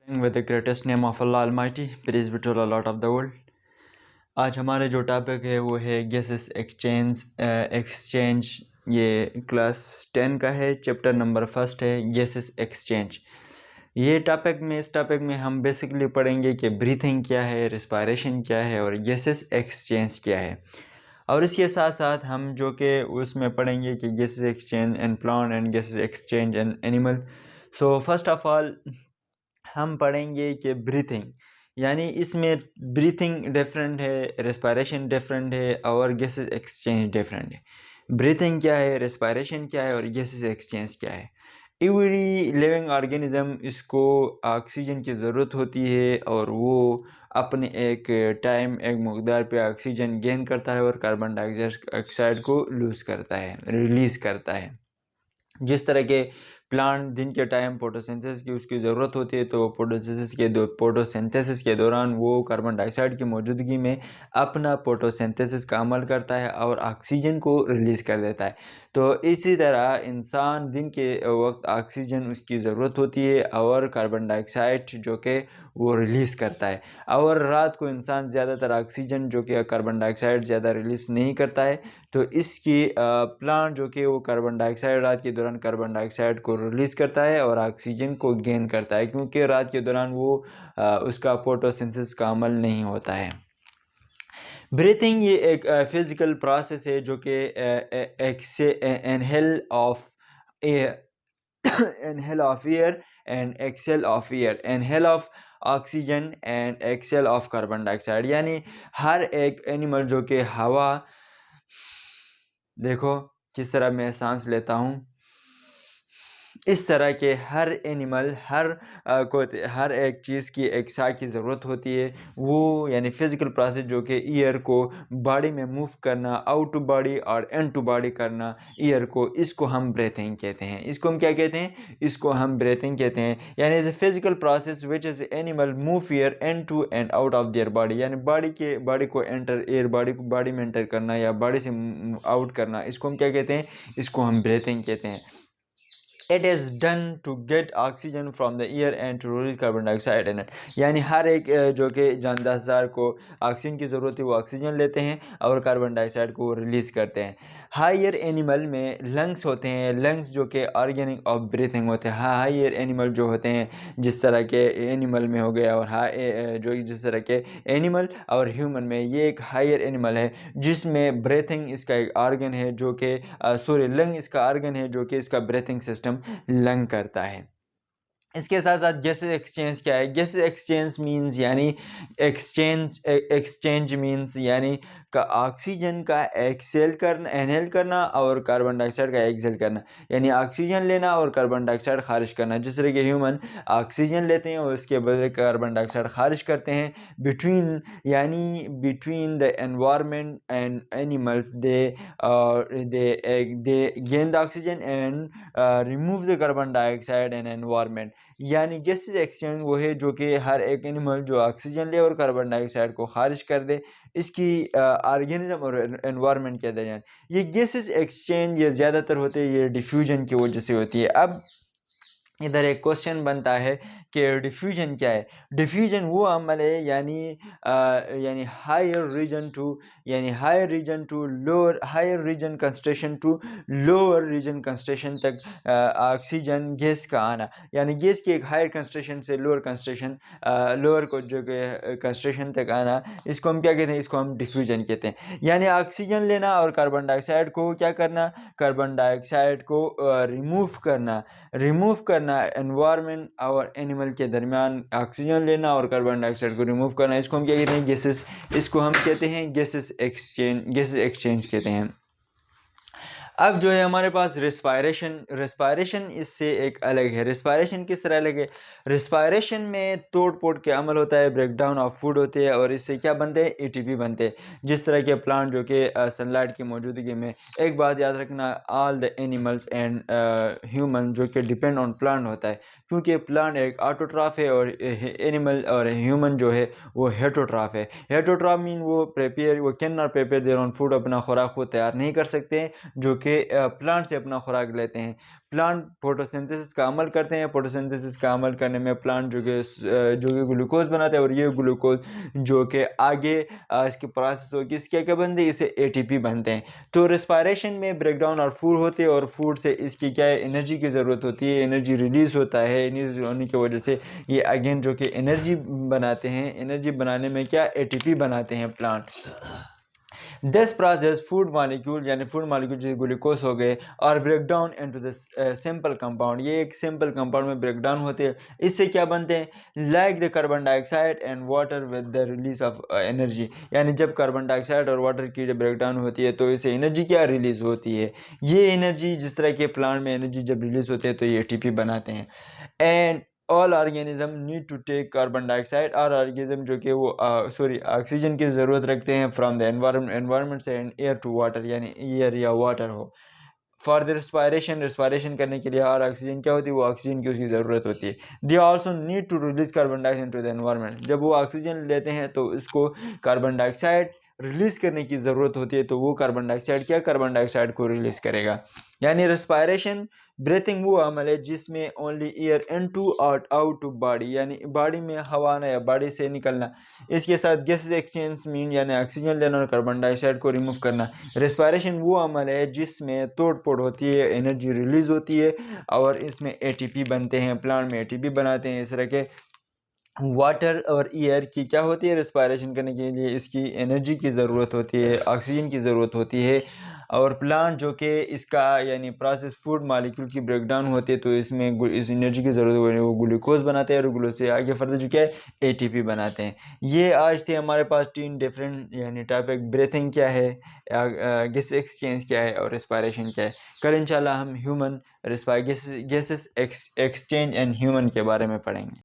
With the greatest name of Allah Almighty, praise be to the Lord of the world। आज हमारे जो topic है वो है गैसेस एक्सचेंज। ये क्लास 10 का है, चैप्टर नंबर फर्स्ट है गैसेस एक्सचेंज। ये टॉपिक में इस टॉपिक में हम बेसिकली पढ़ेंगे कि ब्रीथिंग क्या है, रिस्पायरेशन क्या है और गैसेस एक्सचेंज क्या है। और इसके साथ साथ हम जो कि उसमें पढ़ेंगे कि gases exchange and plant and gases exchange and animal. So first of all हम पढ़ेंगे कि ब्रीथिंग, यानी इसमें ब्रीथिंग डिफरेंट है, रेस्पायरेशन डिफरेंट है और गैसेस एक्सचेंज डिफरेंट है। ब्रीथिंग क्या है, रेस्पायरेशन क्या है और गैसेस एक्सचेंज क्या है। एवरी लिविंग ऑर्गेनिज्म इसको ऑक्सीजन की ज़रूरत होती है और वो अपने एक टाइम एक मकदार पे ऑक्सीजन गेन करता है और कार्बन डाइऑक्साइड को लूज़ करता है, रिलीज़ करता है। जिस तरह के प्लांट दिन के टाइम फोटोसिंथेसिस की उसकी ज़रूरत होती है, तो फोटोसिंथेसिस के दौरान वो कार्बन डाइऑक्साइड की मौजूदगी में अपना फोटोसिंथेसिस का अमल करता है और ऑक्सीजन को रिलीज़ कर देता है। तो इसी तरह इंसान दिन के वक्त ऑक्सीजन उसकी ज़रूरत होती है और कार्बन डाइऑक्साइड जो कि वो रिलीज़ करता है। और रात को इंसान ज़्यादातर ऑक्सीजन जो कि कार्बन डाइऑक्साइड ज़्यादा रिलीज़ नहीं करता है, तो इसकी प्लांट जो कि वो कार्बन डाइऑक्साइड रात के दौरान कार्बन डाइऑक्साइड को रिलीज़ करता है और ऑक्सीजन को गेन करता है, क्योंकि रात के दौरान वो उसका फोटोसिंथेसिस का अमल नहीं होता है। ब्रीथिंग ये एक फिज़िकल प्रोसेस है जो कि inhale of air and exhale of air, inhale of oxygen and exhale of carbon dioxide. यानी हर एक एनिमल जो कि हवा, देखो किस तरह मैं सांस लेता हूँ, इस तरह के हर एनिमल हर एक चीज़ की एक साह की ज़रूरत होती है। वो यानी फिज़िकल प्रोसेस जो कि ईयर को बॉडी में मूव करना, आउट टू बॉडी और इन टू बॉडी करना ईयर को, इसको हम ब्रीथिंग कहते हैं। इसको हम क्या कहते हैं? इसको हम ब्रीथिंग कहते हैं। यानी is a physical process which is animal move air into and out of their body, यानी बॉडी को एंटर एयर बॉडी में एंटर करना या बॉडी से आउट करना, इसको हम क्या कहते हैं? इसको हम ब्रीथिंग कहते हैं। It is done to get oxygen from the air and to release carbon dioxide in it। यानी हर एक जो कि जानदार को ऑक्सीजन की ज़रूरत है वो ऑक्सीजन लेते हैं और कार्बन डाइऑक्साइड को रिलीज़ करते हैं। हायर एनिमल में लंग्स होते हैं, लंग्स जो कि ऑर्गेनिक ऑफ ब्रीथिंग होते हैं। हायर एनिमल जो होते हैं, जिस तरह के एनिमल में हो गया और जिस तरह के एनिमल और ह्यूमन में, ये एक हायर एनिमल है जिसमें ब्रीथिंग इसका एक ऑर्गन है जो कि लंग इसका ऑर्गन है जो कि इसका ब्रीथिंग सिस्टम लंग करता है। इसके साथ साथ गैसेस एक्सचेंज क्या है? गैसेस एक्सचेंज मींस यानी एक्सचेंज मींस यानी का ऑक्सीजन का इनहेल करना और कार्बन डाइऑक्साइड का एक्सहेल करना, यानी ऑक्सीजन लेना और कार्बन डाइऑक्साइड खारिज करना। जिस तरह के ह्यूमन ऑक्सीजन लेते हैं और उसके बदले कार्बन डाइऑक्साइड खारिज करते हैं। Between the environment and animals they gain the oxygen and remove the carbon dioxide and environment. यानी गैसेस एक्सचेंज वो है जो कि हर एक एनिमल जो ऑक्सीजन ले और कार्बन डाइऑक्साइड को खारिज कर दे, इसकी ऑर्गेनिज्म और एनवायरनमेंट के दरमियान ये गैसेस एक्सचेंज ये ज़्यादातर होते हैं, ये डिफ्यूजन की वजह से होती है। अब इधर एक क्वेश्चन बनता है कि डिफ्यूजन क्या है? डिफ्यूजन वो अमल है यानी higher region to lower, higher region concentration to lower region concentration तक ऑक्सीजन गैस का आना, यानी गैस की एक हायर कंसंट्रेशन से लोअर को जो कंसंट्रेशन तक आना, इसको हम क्या कहते हैं? इसको हम डिफ्यूजन कहते हैं। यानी ऑक्सीजन लेना और कार्बन डाइऑक्साइड को क्या करना? कार्बन डाइऑक्साइड को रिमूव करना एनवायरनमेंट और एनिमल के दरमियान, ऑक्सीजन लेना और कार्बन डाइऑक्साइड को रिमूव करना, इसको हम क्या कहते हैं? गैसेस। इसको हम कहते हैं गैसेस एक्सचेंज कहते हैं। अब जो है हमारे पास रिस्पायरेशन इससे एक अलग है। रिस्पायरेशन किस तरह अलग है? रिस्पायरेशन में तोड़ फोड़ के अमल होता है, ब्रेकडाउन ऑफ फूड होते हैं और इससे क्या बनते हैं? एटीपी बनते हैं। जिस तरह के प्लांट जो कि सनलाइट की मौजूदगी में, एक बात याद रखना, all the animals and human जो कि डिपेंड ऑन प्लांट होता है, क्योंकि प्लांट एक ऑटोट्रॉफ है और एनिमल और ह्यूमन जो है वो हेटरोट्रॉफ है। हेटरोट्रॉफ मीन वो can not prepare their own food, अपना खुराक खुद तैयार नहीं कर सकते, जो कि प्लांट से अपना खुराक लेते हैं। प्लांट फोटोसिंथेसिस का अमल करते हैं। फोटोसिंथेसिस का अमल करने में प्लांट जो कि ग्लूकोज बनाते हैं, और ये ग्लूकोज जो कि आगे इसकी प्रोसेस होगी, इसके क्या बनते हैं, इसे एटीपी बनते हैं। तो रेस्पायरेशन में ब्रेकडाउन और फूड होते हैं, और फूड से इसकी क्या है, एनर्जी की ज़रूरत होती है। एनर्जी रिलीज़ होता है, एनर्जी होने की वजह से ये अगेन जो कि एनर्जी बनाते हैं। एनर्जी बनाने में क्या, एटीपी बनाते हैं plant. This process food molecule यानी फूड मालिक्यूल जैसे ग्लूकोज हो गए, और break down into the simple compound, ये एक सिंपल कंपाउंड में ब्रेक डाउन होते हैं। इससे क्या बनते हैं, like the carbon dioxide and water with the release of energy, यानी जब कार्बन डाइऑक्साइड और वाटर की जब ब्रेक डाउन होती है तो इससे एनर्जी क्या रिलीज होती है। ये एनर्जी जिस तरह के प्लांट में एनर्जी जब रिलीज होती है तो ये एटीपी बनाते हैं। And all organism need to take carbon dioxide, और ऑर्गेनिज्म जो कि वो ऑक्सीजन की ज़रूरत रखते हैं फ्रॉम द एनवायरनमेंट से, एंड एयर टू वाटर, यानी एयर या वाटर हो फॉर द रेस्पायरेशन करने के लिए। और ऑक्सीजन क्या होती है, वो ऑक्सीजन की उसकी ज़रूरत होती है। They also need to release carbon dioxide to the environment, जब वो ऑक्सीजन लेते हैं तो इसको कार्बन डाइऑक्साइड रिलीज़ करने की ज़रूरत होती है, तो वो कार्बन डाइऑक्साइड को रिलीज़ करेगा। यानी रेस्पायरेशन ब्रीथिंग वो अमल है जिसमें ओनली एयर इनटू और आउट टू बॉडी, यानी बॉडी में हवा आना या बॉडी से निकलना, इसके साथ गैसेस एक्सचेंज मीन यानी ऑक्सीजन लेना और कार्बन डाइऑक्साइड को रिमूव करना। रेस्पायरेशन वो अमल है जिसमें तोड़ फोड़ होती है, एनर्जी रिलीज होती है, और इसमें एटीपी बनते हैं। प्लांट में एटीपी बनाते हैं। इस तरह के वाटर और एयर की क्या होती है, रेस्पायरेशन करने के लिए इसकी एनर्जी की ज़रूरत होती है, ऑक्सीजन की ज़रूरत होती है। और प्लांट जो कि इसका यानी प्रोसेस फूड मालिक्यूल की ब्रेकडाउन होती है तो इसमें इस एनर्जी की ज़रूरत होती है, वो ग्लूकोज बनाते हैं, और ग्लूकोज से आगे फर्दर जो क्या है एटीपी बनाते हैं। ये आज थे हमारे पास 3 डिफरेंट यानी टॉपिक, ब्रीथिंग क्या है, गैस एक्सचेंज क्या है, और रेस्पायरेशन क्या है। कल इंशाल्लाह हम human gases exchange and human के बारे में पढ़ेंगे।